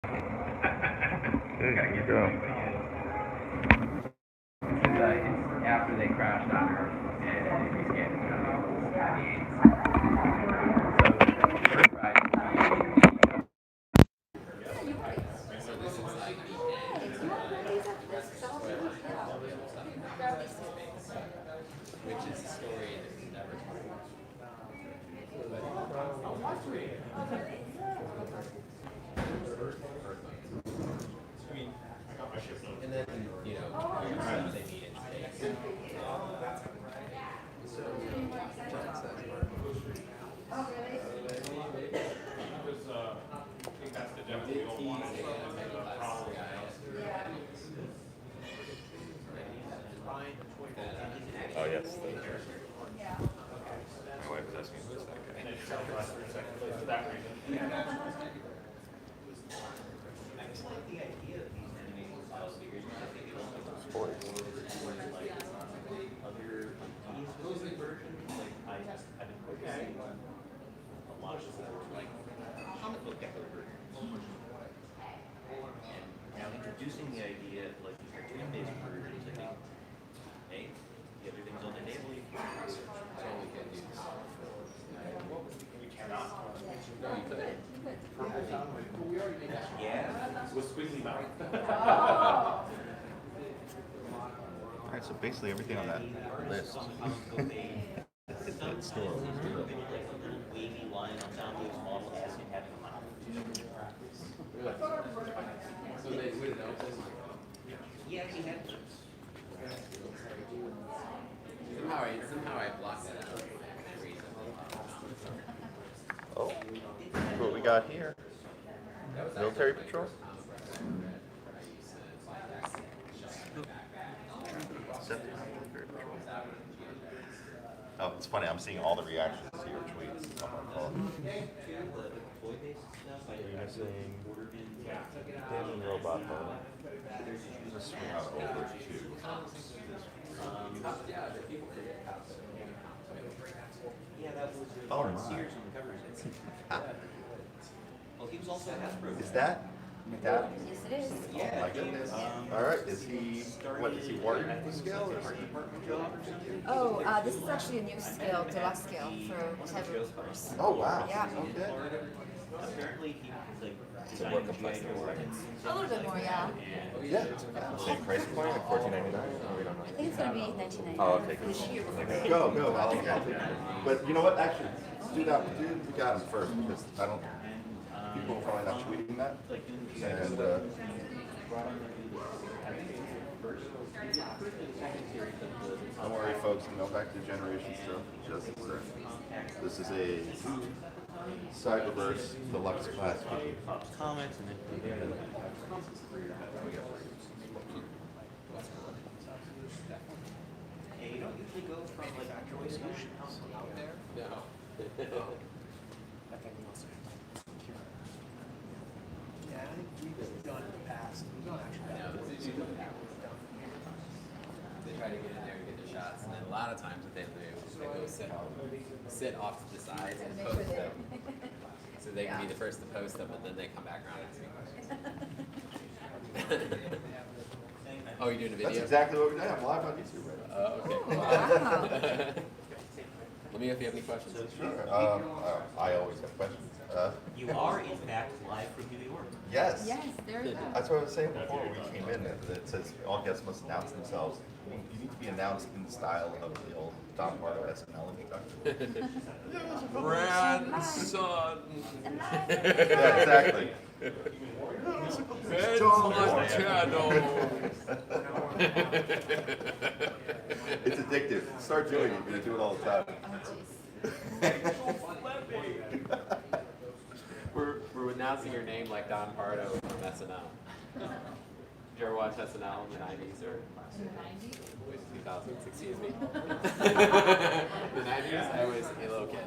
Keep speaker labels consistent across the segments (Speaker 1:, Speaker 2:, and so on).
Speaker 1: There you go.
Speaker 2: It's after they crashed on Earth and we scanned it. So this is like which is a story that was never told. And then, you know, stuff they need in space. So, John says,
Speaker 1: Oh yes. My wife was asking who's that guy. Sports.
Speaker 3: Now introducing the idea of like cartoon-based versions, I think, hey, everything's on the table.
Speaker 2: that's all we can do.
Speaker 3: We cannot.
Speaker 2: No, you couldn't.
Speaker 3: Yeah, with squiggly mouth.
Speaker 1: All right, so basically everything on that list is still
Speaker 3: Wavy line on Soundwave's model as it having a mouth.
Speaker 2: So they would know this.
Speaker 3: Yeah, he had.
Speaker 2: Somehow I blocked that out.
Speaker 1: Oh, what we got here? Military patrol? Oh, it's funny. I'm seeing all the reactions to your tweets on my phone. Witnessing hidden robot mode. Just swing on over to.
Speaker 3: Yeah, that was
Speaker 1: Oh my.
Speaker 3: Sears on the covers. Well, he was also Hasbro.
Speaker 1: Is that McAdams?
Speaker 4: Yes, it is.
Speaker 1: Oh my goodness. All right. Is he? What is he? Warrior scale or something?
Speaker 4: Oh, this is actually a new scale, deluxe scale for Hasbro course.
Speaker 1: Oh wow.
Speaker 4: Yeah.
Speaker 1: Okay.
Speaker 3: Apparently, he was like
Speaker 1: It's a work of plastic.
Speaker 4: A little bit more, yeah.
Speaker 1: Yeah. Same price point at $14.99. We don't know.
Speaker 4: I think it's going to be $19.99
Speaker 1: Oh, okay.
Speaker 4: for this year.
Speaker 1: Go. I'll take it. But you know what? Actually, do that. Do we got him first because I don't. People are probably not tweeting that. And don't worry, folks. You know, back to generation stuff. Just this is a Cyberverse Deluxe Class.
Speaker 3: comments and then. Hey, you don't usually go from like Joy Solutions out there.
Speaker 2: No.
Speaker 5: Yeah, I think we've done in the past. We've done actually.
Speaker 2: They try to get in there and get their shots, and then a lot of times what they do is they go sit off to the sides and post them. So they can be the first to post them, and then they come back around and ask me questions. Oh, you're doing a video?
Speaker 1: That's exactly what we're doing. I'm live on YouTube right now.
Speaker 2: Oh, okay.
Speaker 4: Wow.
Speaker 2: Let me know if you have any questions.
Speaker 1: Sure. I always have questions.
Speaker 3: You are in fact live from New York.
Speaker 1: Yes.
Speaker 4: Yes, there you go.
Speaker 1: That's what I was saying before we came in. It says all guests must announce themselves. You need to be announced in the style of the old Don Bardo SNL introduction.
Speaker 2: Grandson.
Speaker 1: Yeah, exactly. It's addictive. Start doing it. You're gonna do it all the time.
Speaker 4: Oh, jeez.
Speaker 2: We're announcing your name like Don Pardo from SNL. Did you ever watch SNL in the 90s or 2000s? Excuse me. The 90s? I was a little kid.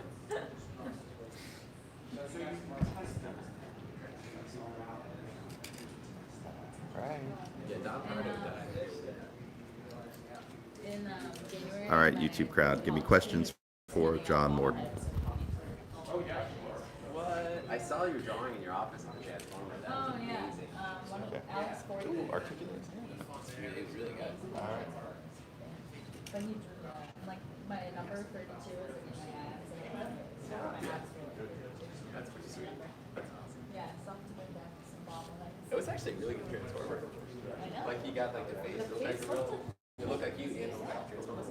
Speaker 1: Right.
Speaker 2: Yeah, Don Pardo died.
Speaker 4: In January.
Speaker 1: All right, YouTube crowd, give me questions for John Morton.
Speaker 2: What? I saw your drawing in your office on the transformer.
Speaker 4: Oh, yeah.
Speaker 1: articulate?
Speaker 2: It was really good.
Speaker 1: All right.
Speaker 6: When you drew that, like my number 32 is in my ads. So my ads were
Speaker 2: That's pretty sweet. That's awesome.
Speaker 6: yeah, something like that, some bobbleheads.
Speaker 2: It was actually a really good transformer.
Speaker 6: I know.
Speaker 2: Like you got like the face.
Speaker 6: The face looked
Speaker 2: It looked like you and the transformer.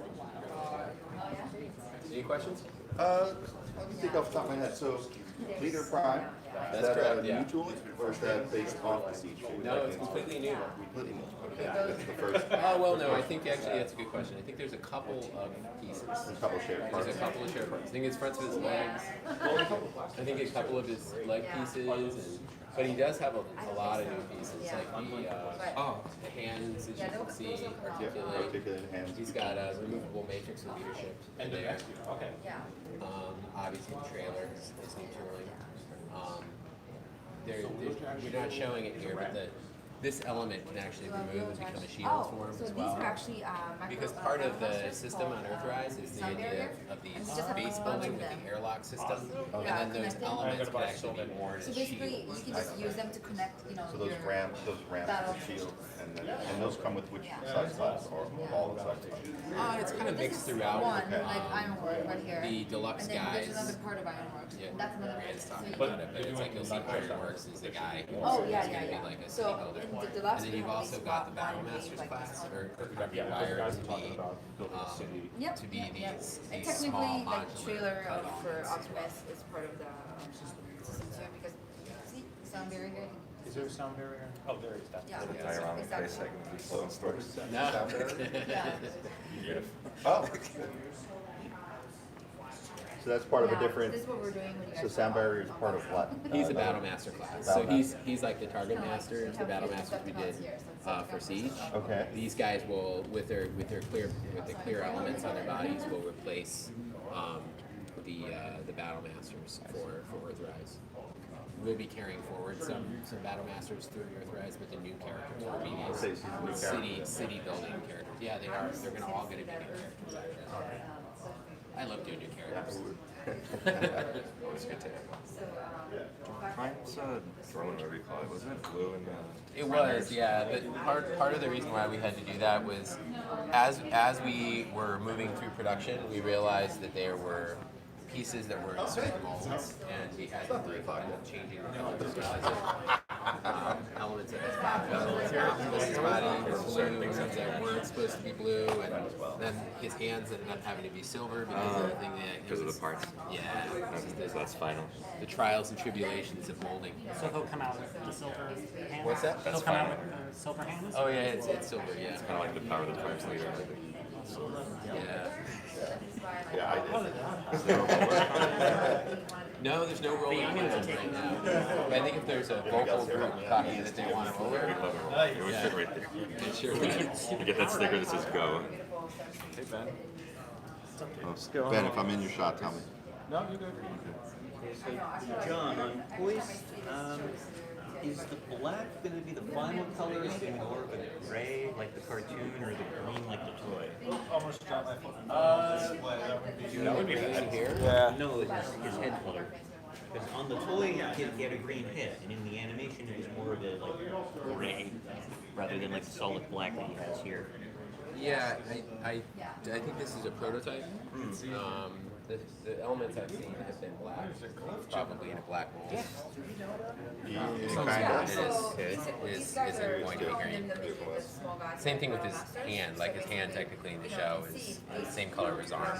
Speaker 6: Oh yeah.
Speaker 2: Any questions?
Speaker 1: Let me think off the top of my head. So, Leader Prime, is
Speaker 2: That's
Speaker 1: that
Speaker 2: correct,
Speaker 1: a
Speaker 2: yeah.
Speaker 1: new tooling, or is that based off the Siege tool?
Speaker 2: No, it's completely new.
Speaker 1: Completely new. Okay, this is the first.
Speaker 2: Oh, well, no, I think actually that's a good question. I think there's a couple of pieces.
Speaker 1: A couple shared parts.
Speaker 2: There's a couple of shared parts. I think it's fronts of his legs. I think a couple of his leg pieces, but he does have a lot of new pieces, like the hands, as you can see, articulate.
Speaker 1: Articulated hands.
Speaker 2: He's got a removable matrix of leadership in there.
Speaker 3: Okay.
Speaker 4: Yeah.
Speaker 2: Obviously, the trailer is new tooling. We're not showing it here, but this element can actually remove and become a shield form
Speaker 4: so
Speaker 2: as
Speaker 4: these
Speaker 2: well.
Speaker 4: are actually
Speaker 2: Because part of the system on Earthrise is the idea of
Speaker 4: And we
Speaker 2: these
Speaker 4: just have to
Speaker 2: base
Speaker 4: bunch
Speaker 2: building with
Speaker 4: them.
Speaker 2: the airlock system, and
Speaker 4: Yeah,
Speaker 2: then those
Speaker 4: connected.
Speaker 2: elements can actually be worn
Speaker 4: So
Speaker 2: as
Speaker 4: basically,
Speaker 2: shields.
Speaker 4: you can just use them to connect,
Speaker 1: So those
Speaker 4: your
Speaker 1: ramps and shields, and those come with which size slots, or all the size slots?
Speaker 2: It's kind of
Speaker 4: This
Speaker 2: mixed
Speaker 4: is
Speaker 2: throughout.
Speaker 4: one, like Ironwork right here.
Speaker 2: The deluxe
Speaker 4: and then
Speaker 2: guys.
Speaker 4: there's another part of Ironworks.
Speaker 2: Yeah,
Speaker 4: That's another
Speaker 2: Rand's
Speaker 4: part.
Speaker 2: talking
Speaker 4: So you
Speaker 2: about it, but it's like you'll see Ironworks is the guy who's
Speaker 4: Oh, yeah,
Speaker 2: going to
Speaker 4: yeah,
Speaker 2: be like
Speaker 4: yeah.
Speaker 2: a
Speaker 4: So
Speaker 2: city builder.
Speaker 4: in the deluxe,
Speaker 2: And then
Speaker 4: we
Speaker 2: you've
Speaker 4: have
Speaker 2: also
Speaker 4: these
Speaker 2: got the
Speaker 4: one
Speaker 2: Battle
Speaker 4: wave
Speaker 2: Masters
Speaker 4: like
Speaker 2: class,
Speaker 4: this one.
Speaker 2: or required
Speaker 4: Yep.
Speaker 2: to be
Speaker 4: Yep.
Speaker 2: these
Speaker 4: And
Speaker 2: small
Speaker 4: technically, like
Speaker 2: modular
Speaker 4: trailer
Speaker 2: cut-off
Speaker 4: for
Speaker 2: ones.
Speaker 4: Optimus is part of the system too, because see, sound very good.
Speaker 3: Is there a sound barrier? Oh, there is that.
Speaker 4: Yeah.
Speaker 1: Tie around the face
Speaker 4: Exactly.
Speaker 1: segment, be slow and storage.
Speaker 2: No.
Speaker 4: Yeah.
Speaker 1: Oh. So that's part of a
Speaker 4: Yeah,
Speaker 1: different,
Speaker 4: This is what we're doing when you guys.
Speaker 1: so sound barrier is part of what?
Speaker 2: He's a
Speaker 1: Another-
Speaker 2: Battle Master class.
Speaker 1: Battle
Speaker 2: So he's like the target master of the Battle Masters we did for Siege.
Speaker 1: Okay.
Speaker 2: These guys will, with the clear elements on their bodies, will replace the Battle Masters for Earthrise. We'll be carrying forward some Battle Masters through Earthrise, but the new characters will be
Speaker 1: Say she's a new character.
Speaker 2: city building characters. Yeah, they are. They're gonna all gonna be new characters. Actually. I love doing new characters.
Speaker 7: Always good to have. Prime's drone, whatever you call it, wasn't it blue and
Speaker 2: It was, yeah. But part of the reason why we had to do that was, as we were moving through production, we realized that there were pieces that were in certain molds, and we had to work on changing the colors because of elements of his body were blue, that weren't supposed to be blue, and then his hands ended up having to be silver because of the thing that
Speaker 7: because of the parts.
Speaker 2: Yeah,
Speaker 7: So that's final.
Speaker 2: the trials and tribulations of molding.
Speaker 8: So he'll come out with the silver hand?
Speaker 2: What's that?
Speaker 8: He'll come out with the silver hands?
Speaker 2: Oh yeah, it's silver. Yeah.
Speaker 7: Kind of like the power of the Prime's leader.
Speaker 2: Yeah.
Speaker 1: Yeah, I did.
Speaker 2: No, there's no rolling plans right now. But I think if there's a vocal group copy that they want to roll,
Speaker 7: We'd love it. It would fit right there.
Speaker 2: it sure would.
Speaker 7: You get that sticker that says go.
Speaker 3: Hey, Ben.
Speaker 1: Ben, if I'm in your shot, tell me.
Speaker 3: No, you're good.
Speaker 9: John, on Hoist, is the black going to be the final color? Is it more of a gray like the cartoon or the green like the toy?
Speaker 3: Almost dropped my phone.
Speaker 2: That would be in here.
Speaker 3: Yeah.
Speaker 9: No, it's his head color. Because on the toy, he had a green head, and in the animation, it was more of a like gray rather than like the solid black that he has here.
Speaker 2: Yeah, I think this is a prototype. The elements I've seen have been black, probably in a black mold.
Speaker 1: Kind of.
Speaker 2: Isn't going to be green. Same thing with his hand. Like his hand, technically in the show, is the same color as his arm.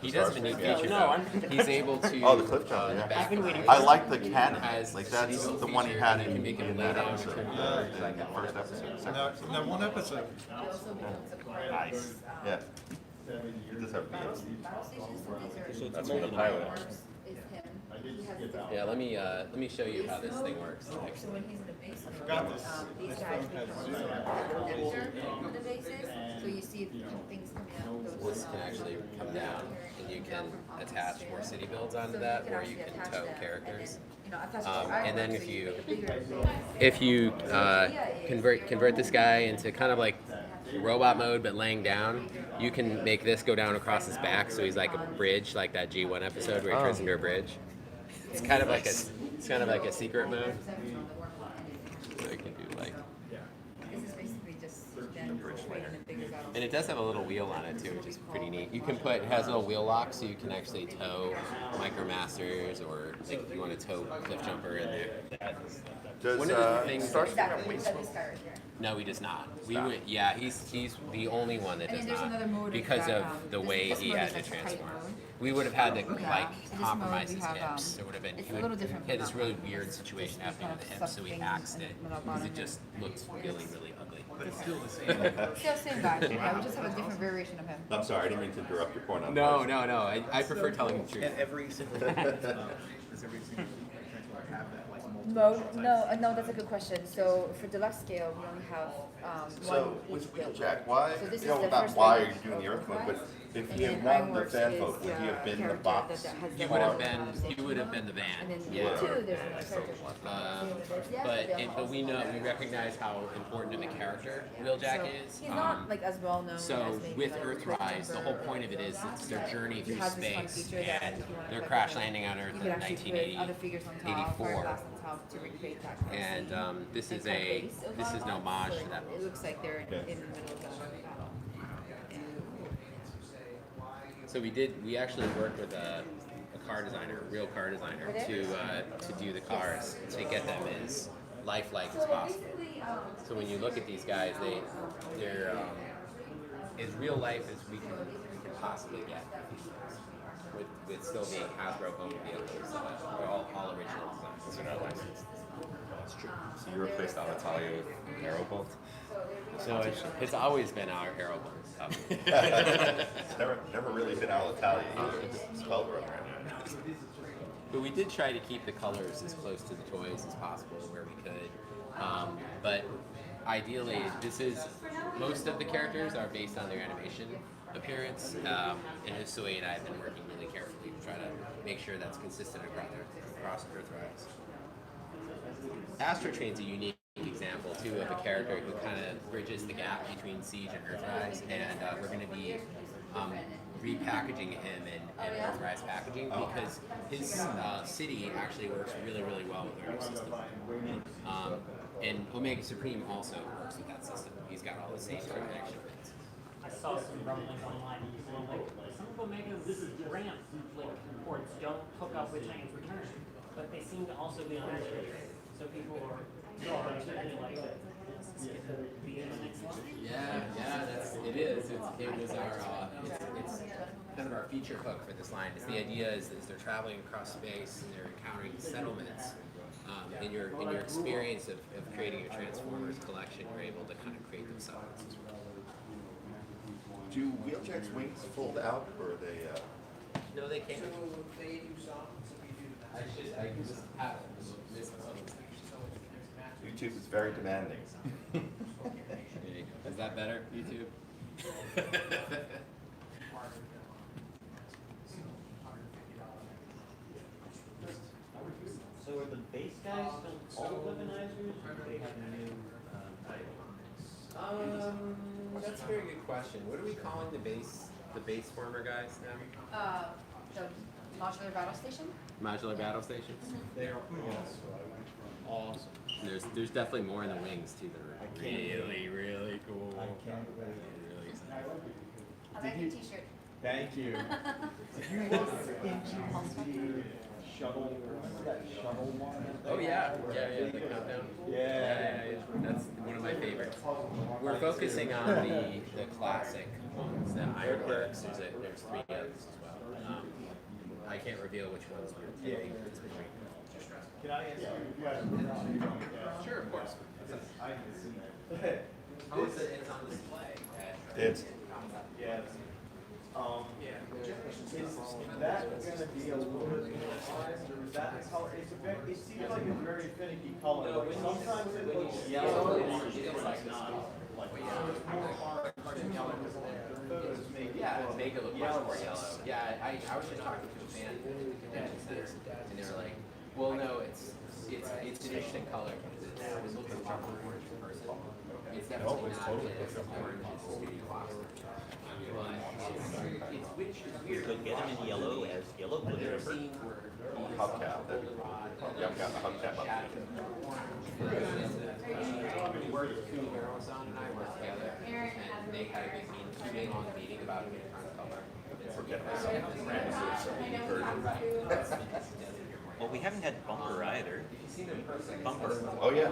Speaker 2: He does have a neat feature though. He's able to.
Speaker 1: Oh, the cliff jump,
Speaker 2: the
Speaker 1: yeah.
Speaker 2: back
Speaker 1: I like the cannon.
Speaker 2: has
Speaker 1: Like that's
Speaker 2: this
Speaker 1: the one he
Speaker 2: feature
Speaker 1: had
Speaker 2: that can make him
Speaker 1: in
Speaker 2: lay
Speaker 1: that
Speaker 2: down
Speaker 1: episode.
Speaker 2: and
Speaker 1: In
Speaker 2: turn
Speaker 1: the first episode. Second
Speaker 3: No,
Speaker 1: episode.
Speaker 3: no, one episode.
Speaker 1: Nice. Yeah. He does have beats.
Speaker 7: That's from the pilot.
Speaker 2: Yeah, let me show you how this thing works. Like,
Speaker 4: So when he's in the base,
Speaker 3: Got this.
Speaker 4: these guys become connector on the bases. So you see things coming out.
Speaker 2: this can actually come down, and you can attach more city builds onto that, or you can tow characters. And then if you convert this guy into kind of like robot mode but laying down, you can make this go down across his back, so he's like a bridge, like that G1 episode where he turns into a bridge. It's kind of like a secret mode. So you can do like it does have a little wheel on it too, which is pretty neat. You can put, it has a little wheel lock, so you can actually tow Micromasters, or like if you want to tow Cliff Jumper in there.
Speaker 1: Does
Speaker 2: One of the things
Speaker 1: Starscream
Speaker 4: Exactly,
Speaker 1: have waist
Speaker 4: that's
Speaker 1: mode?
Speaker 4: this guy right here.
Speaker 2: No, he does not. We
Speaker 1: Stop.
Speaker 2: would, yeah, he's the only one that
Speaker 4: And
Speaker 2: does
Speaker 4: then there's
Speaker 2: not
Speaker 4: another mode
Speaker 2: because
Speaker 4: that,
Speaker 2: of the
Speaker 4: this-
Speaker 2: way
Speaker 4: this
Speaker 2: he
Speaker 4: mode
Speaker 2: had
Speaker 4: is
Speaker 2: to
Speaker 4: like the height
Speaker 2: transform.
Speaker 4: mode.
Speaker 2: We would have had to
Speaker 4: Yeah. So
Speaker 2: like
Speaker 4: this mode
Speaker 2: compromise
Speaker 4: we
Speaker 2: his
Speaker 4: have,
Speaker 2: hips. There would have been
Speaker 4: it's
Speaker 2: he
Speaker 4: a
Speaker 2: would-
Speaker 4: little different
Speaker 2: he had
Speaker 4: from
Speaker 2: this
Speaker 4: that
Speaker 2: really
Speaker 4: one.
Speaker 2: weird
Speaker 4: This-
Speaker 2: situation
Speaker 4: this
Speaker 2: happening
Speaker 4: kind
Speaker 2: with
Speaker 4: of
Speaker 2: the hips, so we
Speaker 4: sucks
Speaker 2: axed
Speaker 4: things
Speaker 2: it
Speaker 4: and
Speaker 2: because it
Speaker 4: and
Speaker 2: just looked really really ugly.
Speaker 1: But it's still the same.
Speaker 4: Still same guy. Yeah, we just have a different variation of him.
Speaker 1: I'm sorry, I didn't mean to interrupt your point on
Speaker 2: No,
Speaker 1: voice.
Speaker 2: no, no. I prefer telling the truth.
Speaker 5: And every single, does every single transfer have that, like, multiple
Speaker 4: Mode?
Speaker 5: types?
Speaker 4: No, that's a good question. So for deluxe scale, we only have
Speaker 1: So
Speaker 4: one
Speaker 1: with
Speaker 4: each build.
Speaker 1: Wheeljack, why,
Speaker 4: So this
Speaker 1: you know,
Speaker 4: is the
Speaker 1: not
Speaker 4: first
Speaker 1: why
Speaker 4: one
Speaker 1: are you doing the
Speaker 4: of
Speaker 1: Earth mode, but if
Speaker 4: And
Speaker 1: he
Speaker 4: then
Speaker 1: had won the
Speaker 4: Ironworks
Speaker 1: fan
Speaker 4: is
Speaker 1: vote, would he have been the
Speaker 4: character
Speaker 1: box?
Speaker 4: that has
Speaker 2: You
Speaker 4: the
Speaker 2: would have
Speaker 4: wall
Speaker 2: been
Speaker 4: station.
Speaker 2: you would have been the van.
Speaker 4: And then
Speaker 2: Yeah.
Speaker 4: two, there's another character.
Speaker 2: But we know we recognize how important of a character Wheeljack
Speaker 4: So
Speaker 2: is.
Speaker 4: he's not like as well known
Speaker 2: So
Speaker 4: as maybe
Speaker 2: with
Speaker 4: like
Speaker 2: Earthrise, the
Speaker 4: Cliff
Speaker 2: whole
Speaker 4: Jumper
Speaker 2: point of it is it's their journey
Speaker 4: He
Speaker 2: through
Speaker 4: has this fun
Speaker 2: space,
Speaker 4: feature that
Speaker 2: and
Speaker 4: if you want to
Speaker 2: they're
Speaker 4: like
Speaker 2: crash
Speaker 4: it,
Speaker 2: landing on Earth
Speaker 4: you
Speaker 2: in
Speaker 4: could actually put other figures on top,
Speaker 2: 1984.
Speaker 4: glass on top to recreate that kind of
Speaker 2: And
Speaker 4: scene.
Speaker 2: this
Speaker 4: And
Speaker 2: is
Speaker 4: kind of
Speaker 2: a
Speaker 4: base of
Speaker 2: this is an
Speaker 4: Autobots,
Speaker 2: homage
Speaker 4: so
Speaker 2: to that.
Speaker 4: It looks like they're
Speaker 1: Okay.
Speaker 4: in the middle of battle.
Speaker 2: So we actually worked with a car designer, a real car designer, to do the cars to get them as lifelike as possible. So when you look at these guys, they're as real life as we can possibly get, with still being Hasbro owned vehicles. They're all original designs.
Speaker 7: So not licensed. That's true. So you replaced Alitalia with Aerobolt?
Speaker 2: So it's always been our Aerobolt.
Speaker 1: It's never really been Alitalia either, it's spelled wrong right now.
Speaker 2: But we did try to keep the colors as close to the toys as possible where we could. But ideally, most of the characters are based on their animation appearance. And Usui and I have been working really carefully to try to make sure that's consistent across Earthrise. Astro Train's a unique example too of a character who kind of bridges the gap between Siege and Earthrise, and we're going to be repackaging him in Earthrise packaging because his city actually works really, really well with our new system. And Omega Supreme also works with that system. He's got all the same sort of action bits.
Speaker 8: I saw some rumblings online, saying like some of Omega's ramp like ports don't hook up with Giant's Return, but they seem to also be on Astro Train. So people are certainly like, is this gonna be in the next one?
Speaker 2: Yeah, it is. It was our it's kind of our feature hook for this line. Is the idea is they're traveling across space and they're encountering settlements. In your experience of creating a Transformers collection, you're able to kind of create those settlements as well.
Speaker 1: Do Wheeljack's wings fold out, or are they,
Speaker 2: No, they can't. I just have this
Speaker 1: YouTube is very demanding.
Speaker 2: Is that better, YouTube?
Speaker 9: So are the base guys still all weaponizers, or do they have new items?
Speaker 2: That's a very good question. What are we calling the base former guys now?
Speaker 4: The modular battle station?
Speaker 2: Modular battle stations?
Speaker 5: They are awesome.
Speaker 2: There's definitely more in the wings too that are really, really cool.
Speaker 5: I can't wait.
Speaker 2: Really exciting.
Speaker 4: I like your t-shirt.
Speaker 5: Thank you. Did you look into the shuttle, remember that shuttle one?
Speaker 2: Oh yeah, the countdown.
Speaker 5: Yeah.
Speaker 2: That's one of my favorites. We're focusing on the classic ones, the Ironworks. There's 3 others as well. I can't reveal which ones we're taking at this point.
Speaker 5: Can I ask you a question?
Speaker 2: Sure, of course.
Speaker 5: I can see it.
Speaker 2: Oh, it's on display.
Speaker 1: It's,
Speaker 5: Yes. Is that gonna be a little bit polarized, or is that the color? It's a very, it seems like a very finicky color.
Speaker 2: No,
Speaker 5: Like
Speaker 2: when
Speaker 5: sometimes it looks
Speaker 2: it's
Speaker 5: yellow,
Speaker 2: it's like
Speaker 5: not. Like,
Speaker 2: Well,
Speaker 5: so it's more cartoon yellow, because the photos make it
Speaker 2: Yeah,
Speaker 5: look
Speaker 2: make it look much more yellow. Yeah, I was just talking to a fan at the convention center, and they were like, well, no, it's an interesting color because it looks a lot more orange in person. It's definitely not as orange as the studio box. But it's which is
Speaker 9: You
Speaker 2: weird.
Speaker 9: could get them in yellow as yellow
Speaker 2: There's
Speaker 9: glitter.
Speaker 2: a scene where he's
Speaker 1: Hubcap, that-
Speaker 2: goldenrod,
Speaker 1: yeah, I've got the hubcap up.
Speaker 2: we worked, Kuhn Barrelson and I worked together, and they had a big long meeting about a different color.
Speaker 1: Forget about some random version.
Speaker 9: Well, we haven't had Bumper either.
Speaker 2: If you see them in person,
Speaker 9: Bumper.
Speaker 1: Oh, yeah.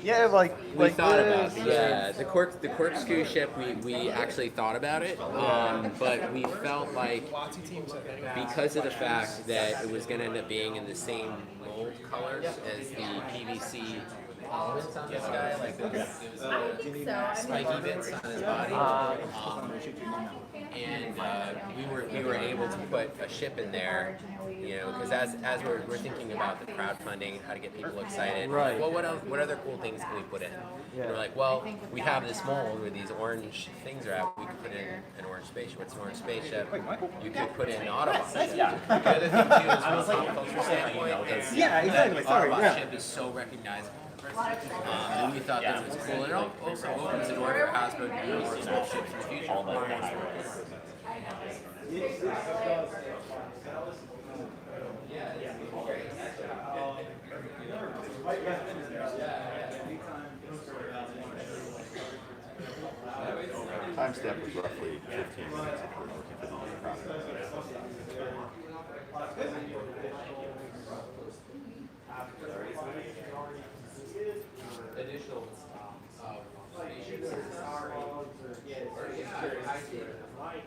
Speaker 5: Yeah, like
Speaker 2: we thought
Speaker 5: this.
Speaker 2: about the corkscrew ship. We actually thought about it, but we felt like because of the fact that it was going to end up being in the same mold colors as the PVC elements on this guy, like it was
Speaker 6: I think so. I mean,
Speaker 2: spiky bits on his body, and we were able to put a ship in there, you know, because as we're thinking about the crowdfunding, how to get people excited,
Speaker 5: Right.
Speaker 2: well, what other cool things can we put in? And we're like, well, we have this mold where these orange things are at. We could put in an orange spaceship. What's an orange spaceship? You could put in Autobots. The other thing too is from a pop culture standpoint, is
Speaker 5: exactly.
Speaker 2: the Autobot ship is so recognizable. And we thought that was cool. And it also opens the door for Hasbro to do more small ships in the future.
Speaker 1: Timestamp was roughly 15 minutes if we're looking for the process.
Speaker 2: Additional spaceships.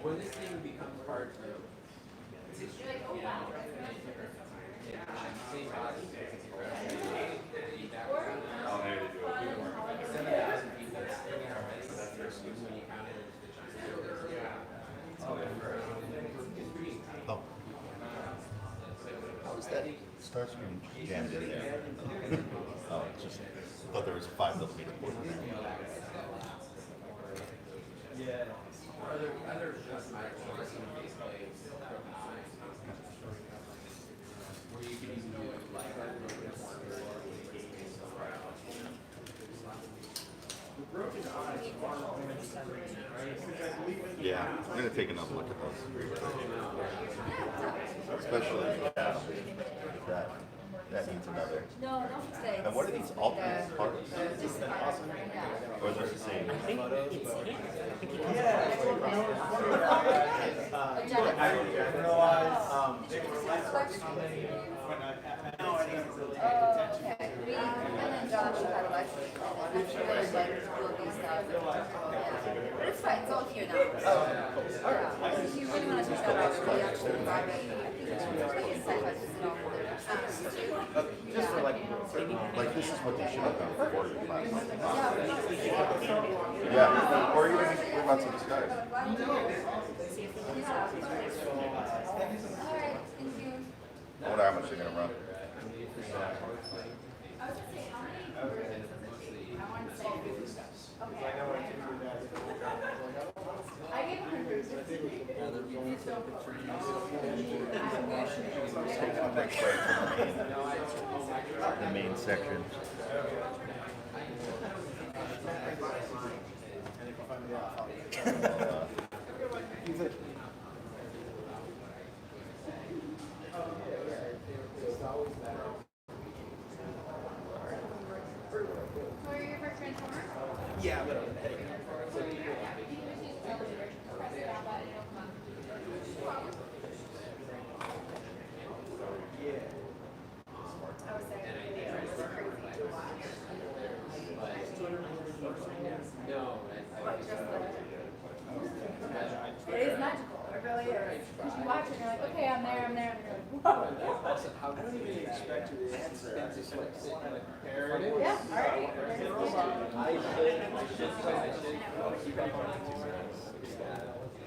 Speaker 2: When this thing becomes part of history, you know, same body, it's incredible. 7,000 people in our base. When you count it
Speaker 1: Oh. How was that Starscream jammed in there? Oh, it's just, I thought there was a 5 millimeter board in there.
Speaker 2: Other just my face plates where you can even do it like
Speaker 1: Yeah, I'm gonna take another look at those. Especially that needs another.
Speaker 4: No, don't say.
Speaker 1: And what are these alternate parts? Or is it the same?
Speaker 5: I didn't realize they were
Speaker 4: Okay. And then Josh had electric. I'm sure there's like will be stuff. But it's fine. It's all here now. Yeah. If you really want to check that out, we actually brought it. I think it's like a sci-fi system for their
Speaker 1: Just for like this is what they should have done for your class. Yeah, or even we want some disguise.
Speaker 4: Alright, thank you.
Speaker 1: I wonder how much they're gonna run. Taking a big break from the main section.
Speaker 5: Yeah, but
Speaker 4: It is magical. It really is. Because you watch it and you're like, okay, I'm there, and you're like, whoa.
Speaker 5: I don't even expect you to answer. I just like there it is.
Speaker 4: Yeah, alright.
Speaker 5: I should keep up on it.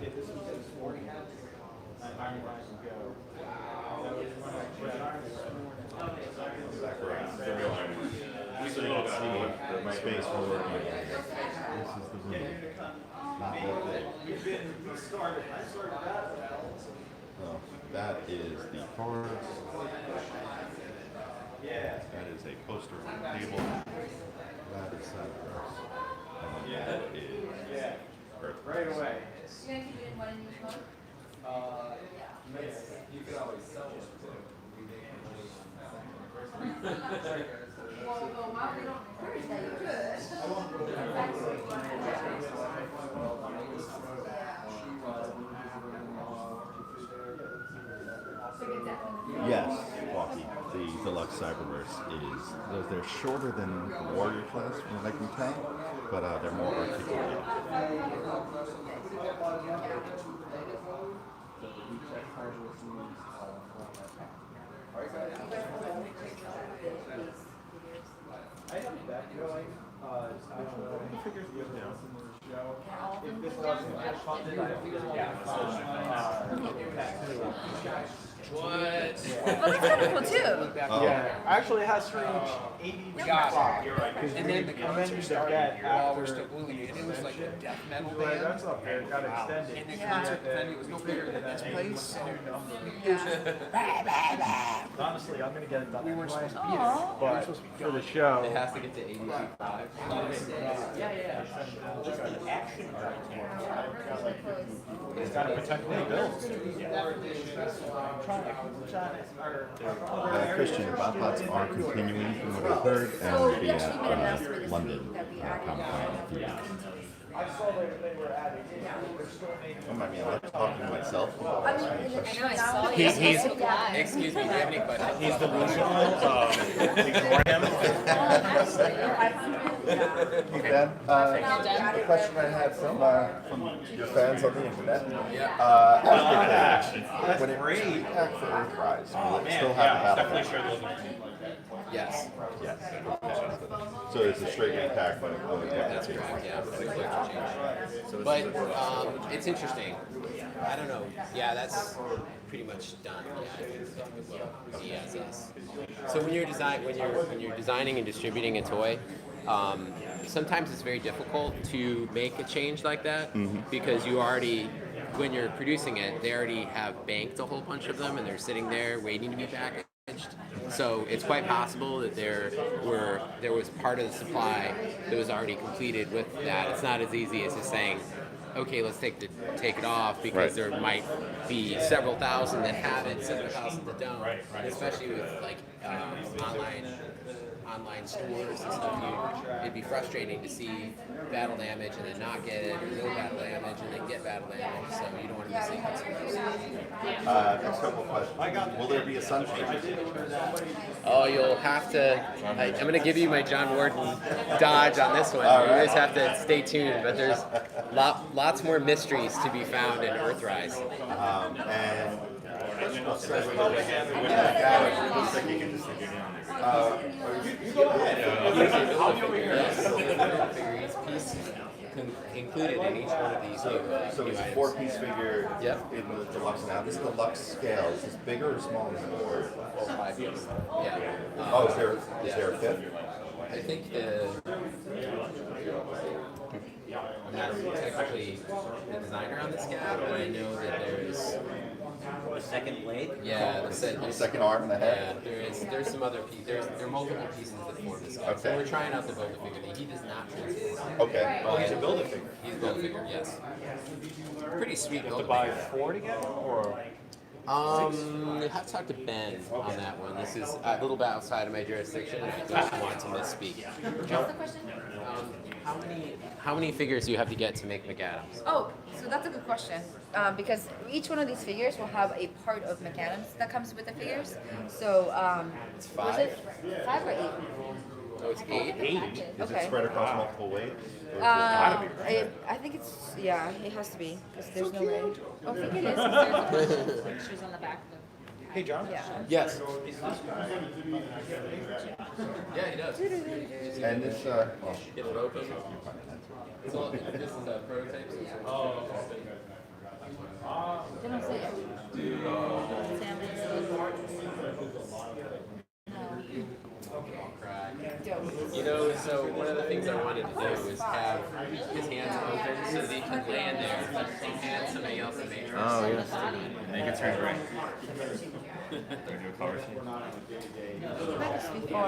Speaker 5: If this was just 40 I can go.
Speaker 1: So you can see the space we're working in. This is the room. Not that big.
Speaker 5: We've been started. I started that.
Speaker 1: Oh, that is the forest.
Speaker 5: Yeah.
Speaker 1: That is a poster table. That is Cypress. And then that is Earthrise.
Speaker 5: Right away.
Speaker 4: You're gonna keep it in one
Speaker 1: Cyberverse is they're shorter than the Warrior class from what I can tell, but they're more articulated.
Speaker 5: I have that going. Figures go down. If this doesn't get funded, I have
Speaker 2: What?
Speaker 4: Well, that's kind of cool too.
Speaker 5: Yeah, actually it has to reach 80 o'clock.
Speaker 10: And then the concert started while we're still moving it. It was like a death metal band.
Speaker 5: That's up there, got extended.
Speaker 10: And the concert venue was no bigger than this place. So
Speaker 5: Honestly, I'm gonna get it done
Speaker 10: we weren't
Speaker 5: anyway,
Speaker 10: supposed to be
Speaker 4: Aw.
Speaker 5: but for the show.
Speaker 2: It has to get to 82.5.
Speaker 5: It's gotta protect the bills.
Speaker 1: Christian, Botpots are continuing from what I heard, and
Speaker 4: So
Speaker 1: will
Speaker 4: we
Speaker 1: be
Speaker 4: actually made an
Speaker 1: at
Speaker 4: announcement this
Speaker 1: London
Speaker 4: week that we added.
Speaker 1: Comic Con.
Speaker 5: I saw they were adding, they're still making.
Speaker 1: I mean, I'm talking to myself.
Speaker 4: I mean, in the
Speaker 6: I know, I saw you.
Speaker 2: He's-
Speaker 6: Yeah.
Speaker 2: Excuse me, do you have any questions?
Speaker 5: He's delusional, ignore him.
Speaker 1: Hey Ben, the question I had from your fans on the internet. When it great pack for Earthrise, will it still have the battle?
Speaker 2: Yes.
Speaker 1: Yes. So it's a straight repack, but
Speaker 2: That's correct, yeah. It's a collector change. But it's interesting. I don't know. Yeah, that's pretty much done. Yeah, I think it will be as is. So when you're designing and distributing a toy, sometimes it's very difficult to make a change like that because you already, when you're producing it, they already have banked a whole bunch of them and they're sitting there waiting to be packaged. So it's quite possible that there was part of the supply that was already completed with that. It's not as easy as just saying, okay, let's take it off because there might be several thousand that have it, several thousand that don't. Especially with like online stores and stuff, it'd be frustrating to see battle damage and then not get it, or no battle damage and then get battle damage. So you don't want to miss any customers.
Speaker 1: Next couple of questions. Will there be a sunshine?
Speaker 2: Oh, you'll have to. I'm going to give you my John Warden dodge on this one. You guys have to stay tuned, but there's lots more mysteries to be found in Earthrise.
Speaker 1: And
Speaker 2: Included in each one of these
Speaker 1: so
Speaker 2: new
Speaker 1: it's a
Speaker 2: items.
Speaker 1: 4-piece figure
Speaker 2: Yep.
Speaker 1: in the deluxe now. This deluxe scale, is this bigger or smaller than the board?
Speaker 2: 5 piece. Yeah.
Speaker 1: Oh, is there a fifth?
Speaker 2: I think I'm not technically the designer on this guy, but I know that there's
Speaker 9: A second blade?
Speaker 2: the
Speaker 1: Second arm and a head?
Speaker 2: Yeah, there's some other pieces. There are multiple pieces that form this guy. So
Speaker 1: Okay.
Speaker 2: we're trying out the Build-A-Figure thing. He does not transform.
Speaker 1: Okay.
Speaker 2: Oh, he's a Build-A-Figure. He's a Build-A-Figure, yes. Pretty sweet Build-A-Figure.
Speaker 5: 4 to get it, or?
Speaker 2: I have to talk to Ben on that one. This is a little bit outside of my jurisdiction. I don't want to misspeak.
Speaker 4: What's the question?
Speaker 2: How many figures do you have to get to make McAdams?
Speaker 4: Oh, so that's a good question. Because each one of these figures will have a part of mechanisms that comes with the figures. So,
Speaker 2: It's
Speaker 4: was
Speaker 2: 5.
Speaker 4: it 5 or 8?
Speaker 2: Oh, it's 8.
Speaker 1: Is
Speaker 4: Okay.
Speaker 1: it spread across multiple weights? Or is it-
Speaker 4: I think it's, yeah, it has to be, because there's no way. Oh, I think it is.
Speaker 6: There's pictures on the back of the
Speaker 5: Hey, John?
Speaker 4: Yeah.
Speaker 2: Yes. Yeah, he does.
Speaker 1: And this,
Speaker 2: Get it open. So this is a prototype.
Speaker 4: They don't say it.
Speaker 2: You know, so one of the things I wanted to do was have his hands open so that he can land there and somebody else in Matrix.
Speaker 7: Oh, yes. Make it turn right. Do a color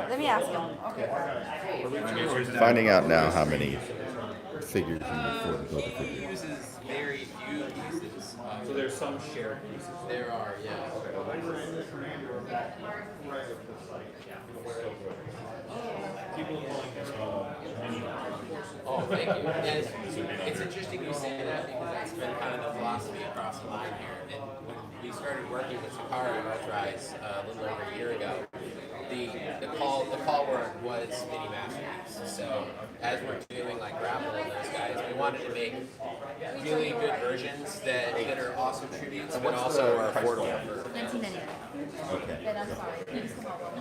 Speaker 4: Let me ask him. Okay.
Speaker 1: finding out now how many figures you need for the
Speaker 2: He
Speaker 1: Build-A-Figure.
Speaker 2: uses very few pieces.
Speaker 5: So there's some shared pieces.
Speaker 2: There are, yeah. Oh, thank you. And it's interesting you say that because that's been kind of the philosophy across the line here. And when we started working with Sakara and Earthrise a little over a year ago, the call word was mini masterpiece. So as we're doing like grapple and those guys, we wanted to make really good versions that are awesome tributes, but also are affordable. For
Speaker 4: 1999.
Speaker 1: Okay.
Speaker 4: Then I'm sorry. Please come up with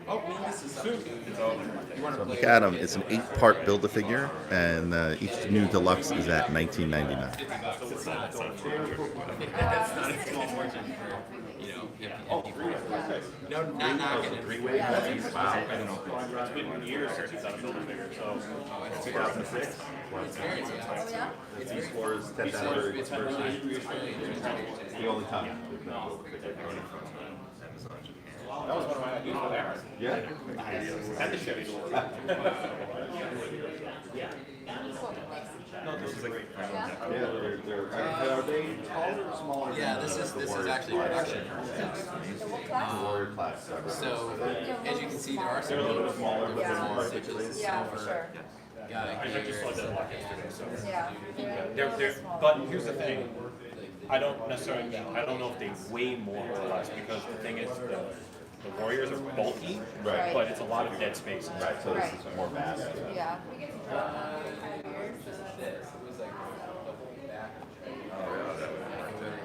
Speaker 2: Oh, this is something you want to
Speaker 1: So
Speaker 2: play.
Speaker 1: McAdam, it's an 8-part Build-A-Figure, and each new deluxe is at $19.99.
Speaker 2: It's not a small fortune for, you know, no, not knocking it.
Speaker 3: It's been years since he's done a Build-A-Figure, so.
Speaker 1: 2006.
Speaker 2: It's very
Speaker 4: Oh, yeah?
Speaker 2: It's
Speaker 1: These
Speaker 2: very
Speaker 1: floors,
Speaker 2: it's
Speaker 1: 10,000.
Speaker 2: it's
Speaker 1: The only time.
Speaker 3: That was one of my ideas for there.
Speaker 1: Yeah.
Speaker 3: And the Chevy door.
Speaker 7: No, this is like
Speaker 1: Yeah, are they taller or smaller?
Speaker 2: Yeah, this is actually production.
Speaker 1: Warrior class.
Speaker 2: So as you can see, there are some little smaller, but
Speaker 4: Yeah.
Speaker 2: more such as
Speaker 4: Yeah, for
Speaker 2: silver
Speaker 4: sure.
Speaker 2: guy here.
Speaker 4: Yeah.
Speaker 3: But here's the thing, I don't necessarily, I don't know if they weigh more or less, because the thing is, the Warriors are bulky,
Speaker 1: Right.
Speaker 3: but it's a lot of dead spaces.
Speaker 1: Right, so this is more mass.
Speaker 4: Yeah.
Speaker 2: This it was like the whole back.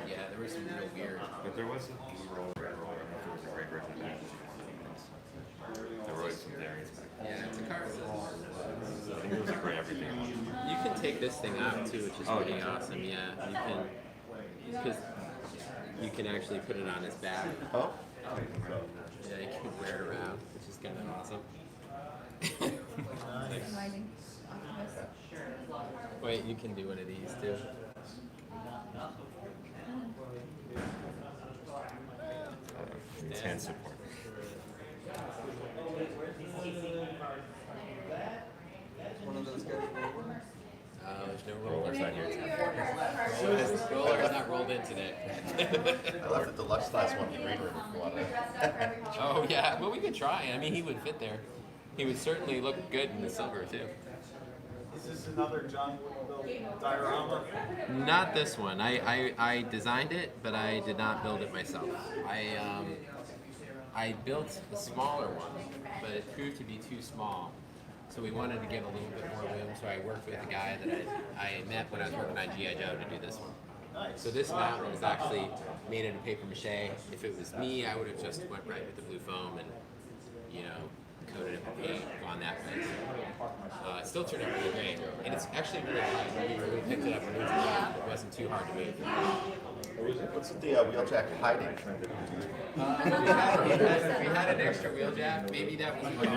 Speaker 2: Yeah, there was some real weird.
Speaker 7: But there was a roll, I don't know if it was a great version of that. There were always some variants back then.
Speaker 2: Yeah, the car
Speaker 7: I think it was a great everything one.
Speaker 2: You can take this thing out too, which is pretty
Speaker 7: yeah.
Speaker 2: awesome. Yeah, you can, because you can actually put it on his back.
Speaker 1: Oh?
Speaker 2: Yeah, you can wear it around, which is kind of awesome.
Speaker 4: Mining.
Speaker 2: Wait, you can do one of these too.
Speaker 7: It's hand support.
Speaker 2: There's no rollers
Speaker 7: Roller's not here today.
Speaker 2: Roller's not rolled in today.
Speaker 1: I left the deluxe class one in the green room if you want to.
Speaker 2: Oh yeah, well we could try. I mean, he would fit there. He would certainly look good in the silver too.
Speaker 10: Is this another John Build diorama?
Speaker 2: Not this one. I designed it, but I did not build it myself. I built a smaller one, but it proved to be too small. So we wanted to give a little bit more room. So I worked with a guy that I met when I was working on G.I. Joe to do this one. So this mountain was actually made out of paper mache. If it was me, I would have just went right with the blue foam and, you know, coated it with paint, gone that way. It still turned out really great. And it's actually really light. We picked it up and moved it around. It wasn't too hard to move.
Speaker 1: What's the Wheeljack hiding?
Speaker 2: We had an extra wheeljack. Maybe that was but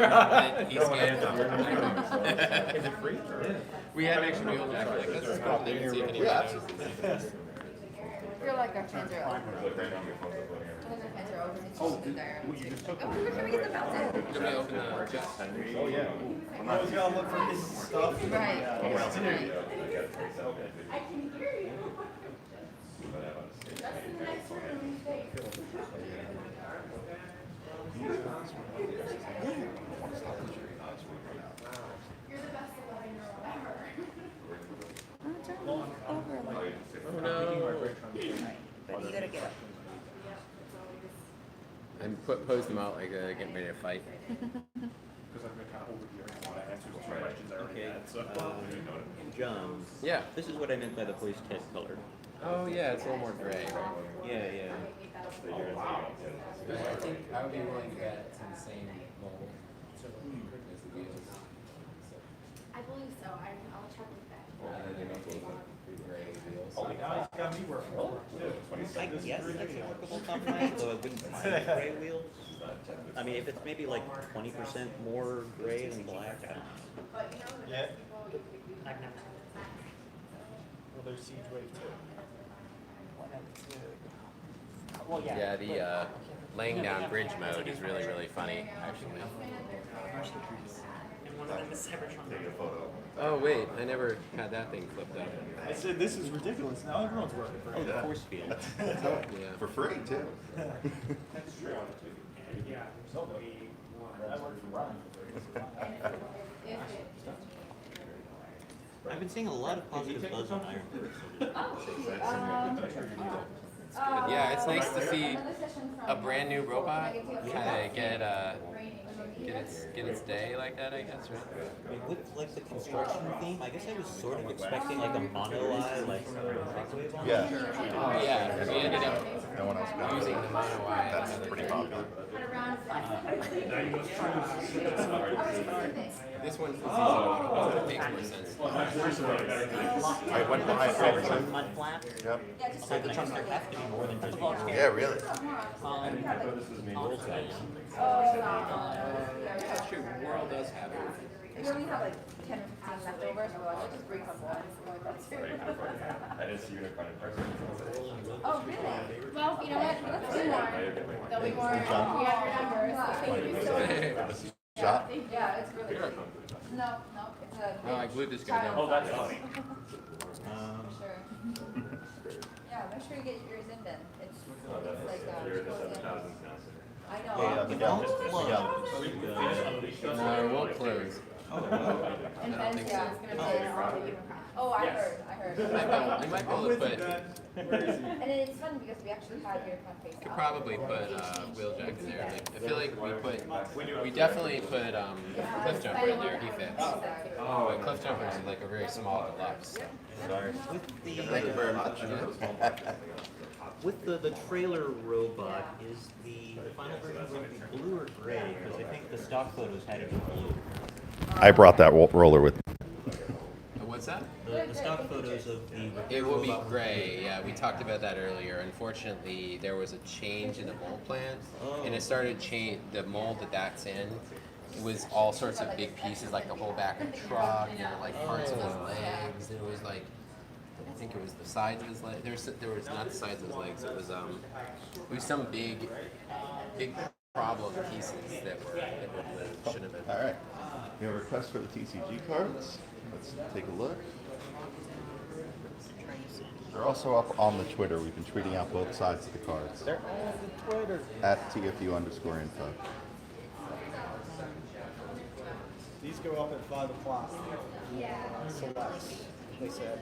Speaker 2: he's good.
Speaker 1: Is it free?
Speaker 2: We had an extra wheeljack. We're like, let's just put it there and see if anybody
Speaker 1: Yeah,
Speaker 2: knows.
Speaker 1: absolutely.
Speaker 4: You're like our Panzer Oh, we can get the mountain.
Speaker 2: Can we open the chest?
Speaker 1: Oh, yeah.
Speaker 10: I'm always gonna look for this stuff.
Speaker 4: Right. Right. But you gotta get up.
Speaker 2: And pose them out like getting ready to fight.
Speaker 9: John,
Speaker 2: Yeah.
Speaker 9: this is what I meant by the police tent color.
Speaker 2: Oh yeah, it's a little more gray, right?
Speaker 9: Yeah, yeah.
Speaker 2: But I think I would be willing to get it to the same mold as the wheels.
Speaker 11: I believe so. I'll check with that.
Speaker 2: And then they make gray wheels.
Speaker 10: Oh, now it's got me working for it.
Speaker 9: I guess that's a workable compromise, though I wouldn't mind gray wheels. I mean, if it's maybe like 20% more gray than black, I don't know.
Speaker 10: Yeah. Well, there's Siege Wave too.
Speaker 8: Well, yeah.
Speaker 2: Yeah, the laying down bridge mode is really, really funny, actually.
Speaker 8: And one of them is Cybertron.
Speaker 1: Take a photo.
Speaker 2: Oh wait, I never had that thing flipped up.
Speaker 10: I said, this is ridiculous. Now everyone's working for
Speaker 9: Oh,
Speaker 10: it.
Speaker 9: the force field.
Speaker 2: Yeah.
Speaker 1: For free, too.
Speaker 10: That's true. Yeah. So, I worked for Ryan.
Speaker 9: I've been seeing a lot of positive buzz on Iron Fist.
Speaker 2: Yeah, it's nice to see a brand new robot kind of get its day like that, I guess, right?
Speaker 9: I mean, with like the construction theme, I guess I was sort of expecting like a mono eye, like microwave on.
Speaker 1: Yeah.
Speaker 2: Oh yeah, we ended up
Speaker 1: No one else got it.
Speaker 2: using the mono eye.
Speaker 1: That's pretty popular.
Speaker 2: This one's the season model, so it makes more sense.
Speaker 1: I went by everything.
Speaker 9: Mud flap.
Speaker 1: Yep.
Speaker 9: So the chunks there have to be more than just
Speaker 1: Yeah, really.
Speaker 2: That's true, World does have it.
Speaker 4: We only have like 10 or 15 left over, so I'll just bring some more.
Speaker 7: I didn't see unicorn in person.
Speaker 4: Oh, really?
Speaker 11: Well, you know what? Let's do more. There'll be more. We have your numbers. Thank you so much.
Speaker 1: Shot?
Speaker 4: Yeah, it's really good. No, it's a.
Speaker 2: Oh, I glued this guy down.
Speaker 7: Oh, that's funny.
Speaker 4: Sure. Yeah, make sure you get yours in then. It's like,
Speaker 7: You're in the 7,000s now.
Speaker 4: I
Speaker 1: Hey,
Speaker 4: know.
Speaker 1: Miguel. Miguel.
Speaker 2: No, it won't close.
Speaker 4: And then, yeah, it's gonna be. Oh, I heard.
Speaker 2: We might be able to put,
Speaker 4: And then it's fun because we actually had your face
Speaker 2: could
Speaker 4: out.
Speaker 2: probably put Wheeljack in there. Like, I feel like we definitely put Cliff Jumper in there. He fits. But Cliff Jumper is like a very small deluxe.
Speaker 1: Sorry.
Speaker 9: With the
Speaker 1: Thank you very much.
Speaker 9: with the trailer robot, is the final version going to be blue or gray? Because I think the stock photos had it in blue.
Speaker 1: I brought that roller with me.
Speaker 2: What's that?
Speaker 9: The stock photos of the
Speaker 2: It will be gray. Yeah, we talked about that earlier. Unfortunately, there was a change in the mold plan, and it started change. The mold that's in was all sorts of big pieces, like the whole back of the truck, and like parts of his legs. It was like, I think it was the sides of his legs. There was not the sides of his legs. It was some big problem pieces that shouldn't have been.
Speaker 1: All right. We have a request for the TCG cards. Let's take a look. They're also up on the Twitter. We've been tweeting out both sides of the cards.
Speaker 10: They're on the Twitter.
Speaker 1: At TFU.INFO.
Speaker 10: These go up at 5 o'clock. Selects, they said.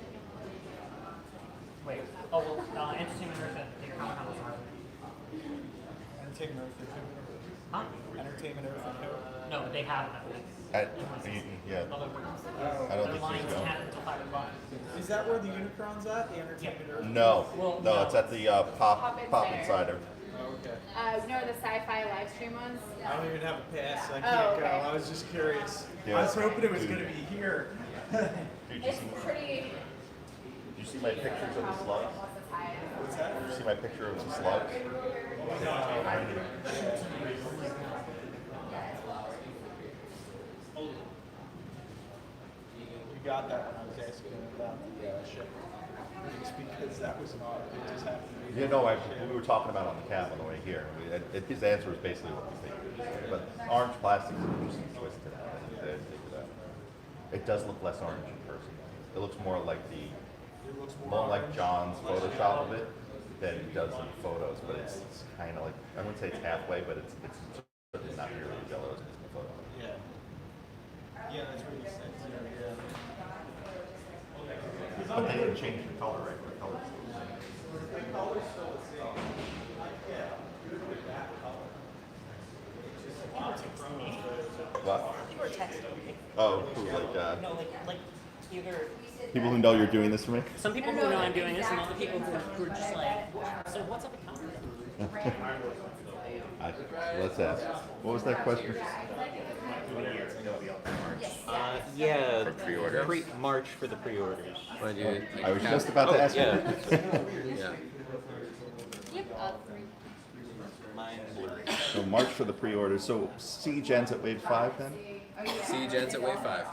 Speaker 8: Wait, Entertainment Earth at the Comic Con was on.
Speaker 10: Entertainment Earth and who?
Speaker 8: Huh?
Speaker 10: Entertainment Earth and who?
Speaker 8: No, they have it.
Speaker 1: Yeah.
Speaker 8: Other
Speaker 1: I don't
Speaker 8: the
Speaker 1: think
Speaker 8: lines
Speaker 1: she's going.
Speaker 8: have until 5 o'clock.
Speaker 10: Is that where the Unicron's at? The Entertainment Earth?
Speaker 1: No.
Speaker 8: Well,
Speaker 1: No,
Speaker 8: no.
Speaker 1: it's at the Pop Insider.
Speaker 10: Oh, okay.
Speaker 11: No, the sci-fi live stream ones.
Speaker 10: I don't even have a pass, so I
Speaker 11: Oh,
Speaker 10: can't
Speaker 11: okay.
Speaker 10: go. I was just curious.
Speaker 1: Yeah.
Speaker 10: I was hoping it was going to be here.
Speaker 1: Dude, did
Speaker 11: It's pretty.
Speaker 1: you see my pictures of the slugs?
Speaker 10: What's that?
Speaker 1: Did you see my picture of the slugs?
Speaker 10: You got that when I was asking him about the ship. Just because that was not, it just happened to be.
Speaker 1: You know, we were talking about on the cab on the way here. His answer was basically what we figured. But orange plastic is an interesting twist to that. I didn't think of that. It does look less orange in person. It looks more like more like John's Photoshop of it than it does in photos. But it's kind of like, I wouldn't say it's halfway, but it's certainly not nearly as yellow as it is in the photo.
Speaker 10: Yeah. Yeah, that's what he said. Yeah.
Speaker 1: But they didn't change the color, right? The color's still the same. What?
Speaker 9: People are texting me.
Speaker 1: Oh, who, like,
Speaker 9: No, like either
Speaker 1: people who know you're doing this for me?
Speaker 8: Some people who know I'm doing this, and other people who are just like, so what's up with Comic
Speaker 1: Let's ask. What was that question?
Speaker 9: yeah,
Speaker 2: For pre-orders?
Speaker 9: March for the pre-orders.
Speaker 2: What do you?
Speaker 1: I was just about to ask you.
Speaker 2: Yeah.
Speaker 6: Yep, 3.
Speaker 9: Mine
Speaker 1: So March for the pre-order. So Siege ends at Wave 5 then?
Speaker 2: Siege ends at Wave 5.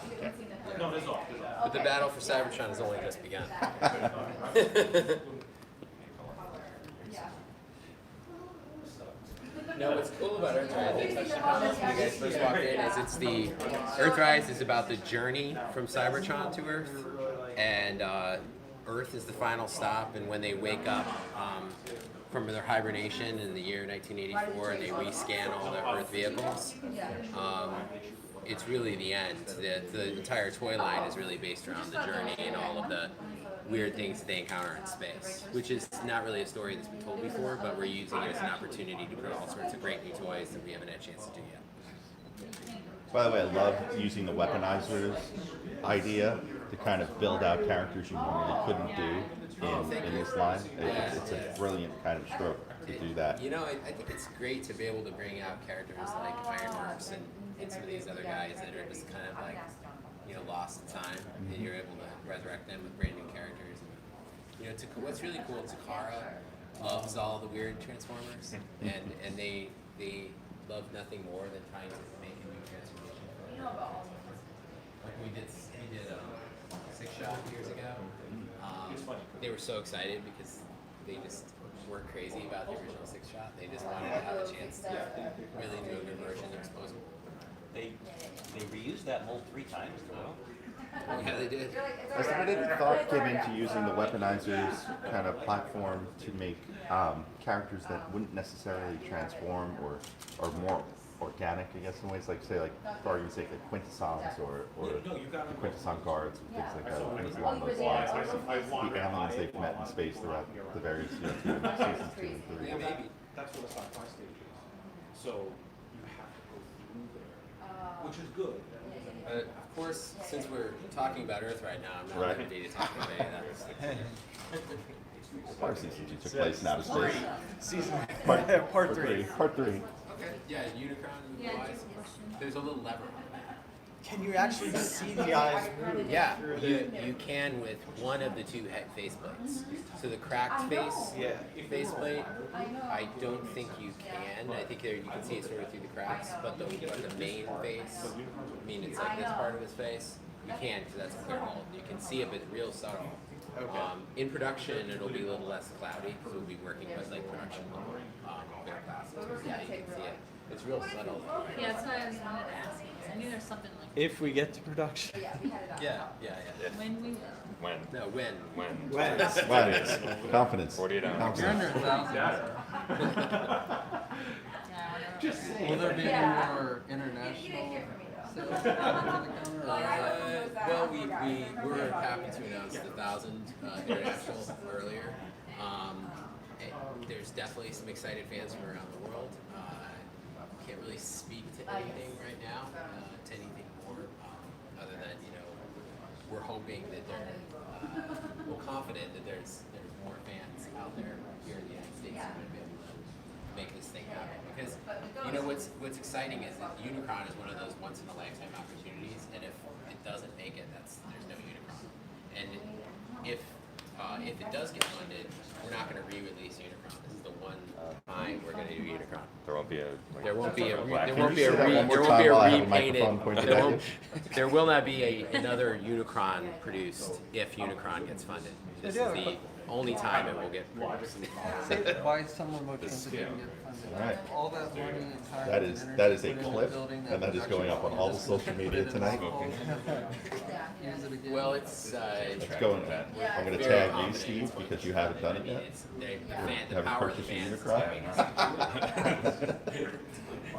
Speaker 3: No, that's all.
Speaker 2: But the battle for Cybertron has only just begun. No, what's cool about Earthrise, they touched upon this when you guys first walked in, is it's the Earthrise is about the journey from Cybertron to Earth, and Earth is the final stop. And when they wake up from their hibernation in the year 1984, and they rescan all the Earth vehicles, it's really the end. The entire toy line is really based around the journey and all of the weird things they encounter in space, which is not really a story that's been told before, but we're using it as an opportunity to put all sorts of great new toys that we haven't had a chance to do yet.
Speaker 1: By the way, I love using the weaponizers idea to kind of build out characters you normally couldn't do in this line. It's a brilliant kind of stroke to do that.
Speaker 2: You know, I think it's great to be able to bring out characters like Ironworks and some of these other guys that are just kind of like, you know, lost in time, and you're able to resurrect them with brand new characters. And, you know, what's really cool, Takara loves all the weird Transformers, and they love nothing more than trying to make a new transformation. Like we did Six Shot years ago. They were so excited because they just weren't crazy about the original Six Shot. They just wanted to have a chance to really do a good version that was posable.
Speaker 9: They reused that mold 3 times though.
Speaker 2: Yeah, they did.
Speaker 1: Has there been any thought given to using the weaponizers kind of platform to make characters that wouldn't necessarily transform or are more organic, I guess, in ways like, say, like, for argument's sake, like Quintessons or the Quintesson guards and things like that, things along those lines. Like the aliens they've met in space throughout the various seasons 2 and 3.
Speaker 2: Yeah, maybe.
Speaker 10: That's what a sci-fi stage is. So you have to go through there, which is good.
Speaker 2: Of course, since we're talking about Earth right now, I'm not ready to talk about any of that.
Speaker 1: Our season 2 took place in outer space.
Speaker 10: Season
Speaker 1: Part 3. Part 3.
Speaker 2: Okay. Yeah, Unicron wise, there's a little lever.
Speaker 10: Can you actually see the eyes move?
Speaker 2: Yeah, you can with one of the 2 head faceplates. So the cracked faceplate, I don't think you can. I think you can see it sort of through the cracks, but the main face, I mean, it's like this part of his face, you can, because that's a clear mold. You can see it, but it's real subtle. In production, it'll be a little less cloudy, because we'll be working with like production clear glass. Yeah, you can see it. It's real subtle.
Speaker 6: Yeah, that's why I was wanted to ask. I knew there's something like
Speaker 10: If we get to production.
Speaker 2: Yeah.
Speaker 6: when we
Speaker 7: When?
Speaker 2: No, when?
Speaker 1: When? Confidence.
Speaker 7: 48 hours.
Speaker 6: Yeah, I
Speaker 10: Just saying.
Speaker 12: Will there be any more international sales to the counter?
Speaker 2: Well, we were happy to announce the 1,000 international earlier. There's definitely some excited fans from around the world. Can't really speak to anything right now, to anything more, other than, you know, we're hoping that we're confident that there's more fans out there here in the United States who are going to be able to make this thing happen. Because, you know, what's exciting is that Unicron is one of those once in a lifetime opportunities, and if it doesn't make it, there's no Unicron. And if it does get funded, we're not going to re-release Unicron. This is the one time we're going to do Unicron.
Speaker 7: There won't be a.
Speaker 2: repainted. There will not be another Unicron produced if Unicron gets funded. This is the only time it will get produced.
Speaker 12: Why someone would think that didn't get funded?
Speaker 1: All right.
Speaker 12: All that money and time
Speaker 1: That
Speaker 12: and
Speaker 1: is
Speaker 12: energy
Speaker 1: a
Speaker 12: put into
Speaker 1: clip,
Speaker 12: building
Speaker 1: and that is going up on all the social media tonight.
Speaker 12: Use it again.
Speaker 2: Well, it's
Speaker 1: It's going. I'm going to tag you, Steve, because you haven't done it yet.
Speaker 2: The
Speaker 1: Have you
Speaker 2: power of the
Speaker 1: purchased a
Speaker 2: fans.
Speaker 1: Unicron?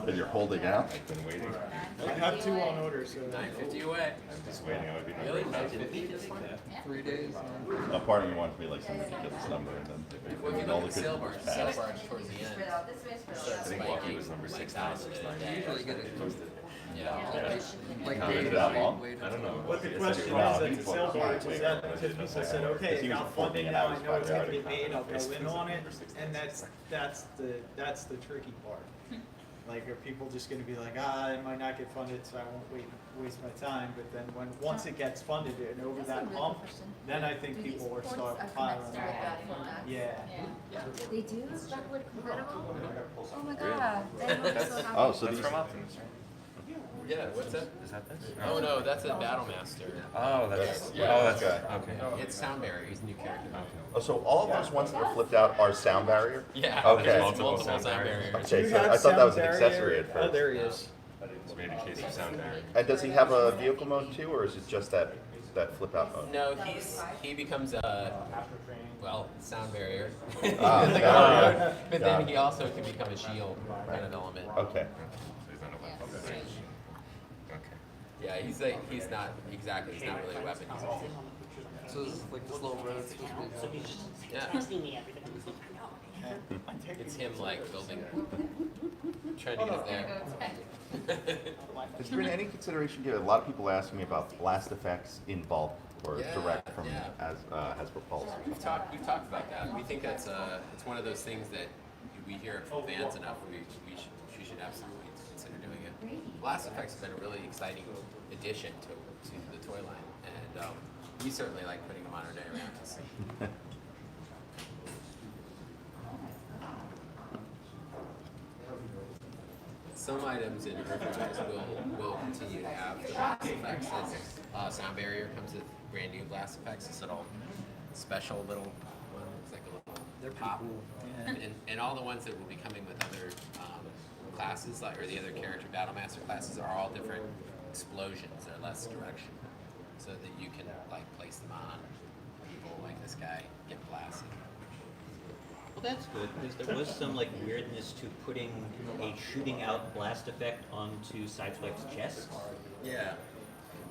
Speaker 1: And you're holding out?
Speaker 7: I've been waiting.
Speaker 10: I have 2 on order, so.
Speaker 2: 950 away.
Speaker 7: Just waiting. I would be
Speaker 2: Really?
Speaker 7: done.
Speaker 2: 950?
Speaker 12: 3 days.
Speaker 1: A part of me wanted to be like some ridiculous number, and then
Speaker 2: Well, if you
Speaker 1: all
Speaker 2: look
Speaker 1: the
Speaker 2: at
Speaker 1: good
Speaker 2: sail
Speaker 1: numbers
Speaker 2: barge
Speaker 1: passed.
Speaker 2: towards the end,
Speaker 7: I
Speaker 2: starts
Speaker 7: think Walkie
Speaker 2: spiking
Speaker 7: was number
Speaker 2: like
Speaker 7: 6,969.
Speaker 2: $1,000 a day.
Speaker 12: Usually get it.
Speaker 2: Yeah.
Speaker 12: Like
Speaker 1: How
Speaker 12: wait,
Speaker 1: is that
Speaker 12: wait,
Speaker 1: long?
Speaker 12: wait
Speaker 7: I don't know.
Speaker 10: What the question
Speaker 1: No,
Speaker 10: is,
Speaker 1: he
Speaker 10: at the
Speaker 1: bought
Speaker 10: sale
Speaker 1: it
Speaker 10: barge,
Speaker 1: way
Speaker 10: is that
Speaker 1: back.
Speaker 10: because people said,
Speaker 1: Because
Speaker 10: okay,
Speaker 1: he
Speaker 10: it
Speaker 1: was
Speaker 10: got
Speaker 1: before
Speaker 10: funded
Speaker 1: being
Speaker 10: now,
Speaker 1: out
Speaker 10: I
Speaker 1: of
Speaker 10: know it's gonna
Speaker 1: priority.
Speaker 10: get made, I'll go
Speaker 7: It's
Speaker 10: in on it,
Speaker 7: 469.
Speaker 10: and that's the tricky part. Like, are people just gonna be like, it might not get funded, so I won't waste my time, but then once it gets funded and over that hump, then I think people will start piling on. Yeah.
Speaker 4: They do? Backward compatible? Oh my god. I'm so happy.
Speaker 1: Oh, so
Speaker 7: That's
Speaker 1: these,
Speaker 7: from Optimus, right?
Speaker 2: Yeah, what's that?
Speaker 7: Is that this?
Speaker 2: Oh no, that's a Battlemaster.
Speaker 7: Oh, that's.
Speaker 2: Yeah.
Speaker 7: Oh, that's
Speaker 1: Okay.
Speaker 7: okay.
Speaker 2: It's Sound Barrier, he's a new character.
Speaker 1: oh, so all of those ones that are flipped out are sound barrier?
Speaker 2: Yeah,
Speaker 1: Okay.
Speaker 2: there's
Speaker 7: Multiple
Speaker 2: multiple
Speaker 7: sound
Speaker 2: sound
Speaker 7: barriers.
Speaker 2: barriers.
Speaker 1: Okay,
Speaker 10: You
Speaker 1: so
Speaker 10: have
Speaker 1: I thought that was an
Speaker 10: sound
Speaker 1: accessory
Speaker 10: barrier?
Speaker 1: at first.
Speaker 10: Oh, there he is.
Speaker 7: It's made in case of sound barrier.
Speaker 1: And does he have a vehicle mode too, or is it just that flip out mode?
Speaker 2: No, he becomes a sound barrier.
Speaker 1: Ah,
Speaker 2: In the
Speaker 1: got
Speaker 2: car
Speaker 1: it.
Speaker 2: mode. But
Speaker 1: Got
Speaker 2: then
Speaker 1: it.
Speaker 2: he also can become a shield kind of element.
Speaker 1: Okay.
Speaker 7: So he's not a weapon. Okay.
Speaker 2: Yeah, he's not exactly, he's not really a weapon. He's a,
Speaker 12: So this is like this little road supposed to be.
Speaker 2: yeah.
Speaker 8: Testing me everything. I was like, I know.
Speaker 2: It's him like building, trying to get there.
Speaker 1: Has there been any consideration given? A lot of people ask me about blast effects in bulk or
Speaker 2: Yeah,
Speaker 1: direct from
Speaker 2: yeah.
Speaker 1: Hasbro Pulse.
Speaker 2: We've talked about that. We think that's it's one of those things that we hear from fans enough. We should absolutely consider doing it. Blast Effects has been a really exciting addition to the toy line, and we certainly like putting them on our day around to see. Some items in Earthrise will continue to have the blast effects. As sound barrier comes with brand new blast effects. This little special little one. It's like a little pop. And all the ones that will be coming with other classes, like or the other character battle master classes, are all different explosions. They're less direction, so that you can like place them on people like this guy get blasted.
Speaker 9: Well, that's good, because there was some like weirdness to putting a shooting out blast effect onto Sideswipe's chest.
Speaker 2: Yeah.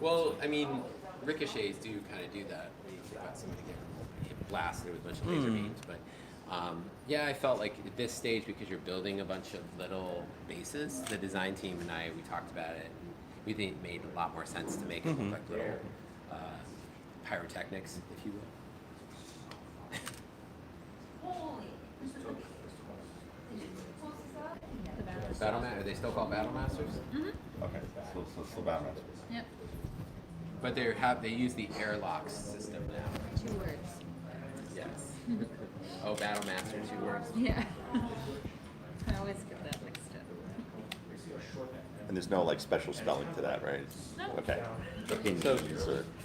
Speaker 2: Well, I mean, ricochets do kind of do that. You've got somebody get blasted with a bunch of laser beams, but yeah, I felt like at this stage, because you're building a bunch of little bases, the design team and I, we talked about it, and we think it made a lot more sense to make it look like little pyrotechnics, if you will. Are they still called Battle Masters?
Speaker 1: Okay, so still Battle Masters.
Speaker 6: Yep.
Speaker 2: But they use the airlocks system now.
Speaker 6: 2 words.
Speaker 2: Yes. Oh, Battle Master, 2 words.
Speaker 6: Yeah. I always get that mixed up.
Speaker 1: And there's no like special spelling to that, right?
Speaker 6: No.
Speaker 1: Okay.
Speaker 2: So,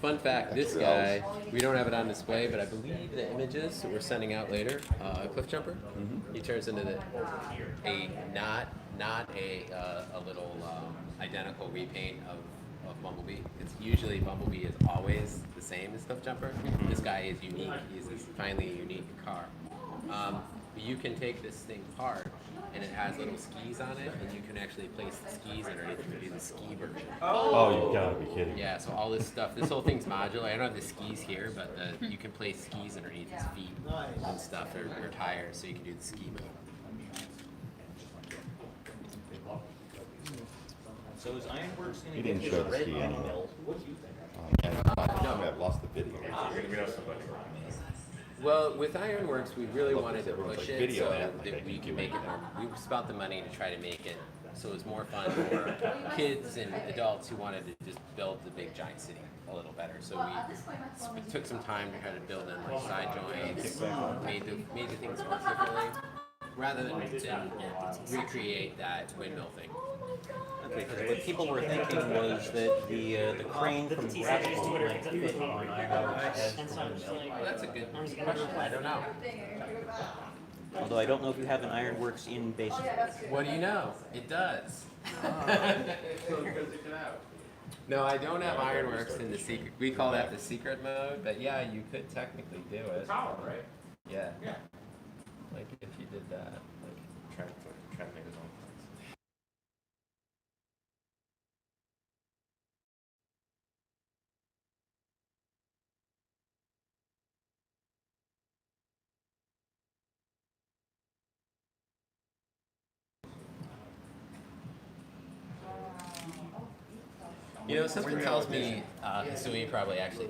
Speaker 2: fun fact, this
Speaker 1: extra
Speaker 2: guy,
Speaker 1: L's.
Speaker 2: we don't have it on display, but I believe the images that we're sending out later, Cliff Jumper, he turns into not a little identical repaint of Bumblebee. It's usually Bumblebee is always the same as Cliff Jumper. This guy is unique. He's this finally unique car. You can take this thing apart, and it has little skis on it, and you can actually place the skis underneath to do the ski version.
Speaker 1: Oh, you gotta be kidding.
Speaker 2: Yeah, so all this stuff, this whole thing's modular. I don't have the skis here, but you can place skis underneath his feet and stuff, or tires, so you can do the ski mode.
Speaker 9: So is Ironworks going
Speaker 1: He
Speaker 9: to
Speaker 1: didn't
Speaker 9: get
Speaker 1: show
Speaker 9: this
Speaker 1: the
Speaker 9: red
Speaker 1: ski anyway.
Speaker 9: belt?
Speaker 1: I've lost the video.
Speaker 2: Well, with Ironworks, we really
Speaker 1: Look,
Speaker 2: wanted to
Speaker 1: everyone's
Speaker 2: push
Speaker 1: like,
Speaker 2: it
Speaker 1: video
Speaker 2: so
Speaker 1: that, like,
Speaker 2: that
Speaker 1: I
Speaker 2: we
Speaker 1: can
Speaker 2: can
Speaker 1: do
Speaker 2: make
Speaker 1: it.
Speaker 2: it more. We spent the money to try to make it so it was more fun for kids and adults who wanted to just build the big giant city a little better. So we took some time to try to build in like side joints, made the things work differently, rather than recreate that windmill thing.
Speaker 9: Okay, because what people were thinking was that the crane from Graphical might fit on Ironworks as
Speaker 8: And so I'm just like,
Speaker 2: Well, that's a good question. I don't know.
Speaker 9: although I don't know if you have an Ironworks in Basic.
Speaker 2: What do you know? It does. No, I don't have Ironworks in the secret. We call that the secret mode, but yeah, you could technically do it.
Speaker 3: Right?
Speaker 2: Yeah. Like if you did that. Like,
Speaker 3: Trying to make his own things.
Speaker 2: you know, something tells me Sui probably actually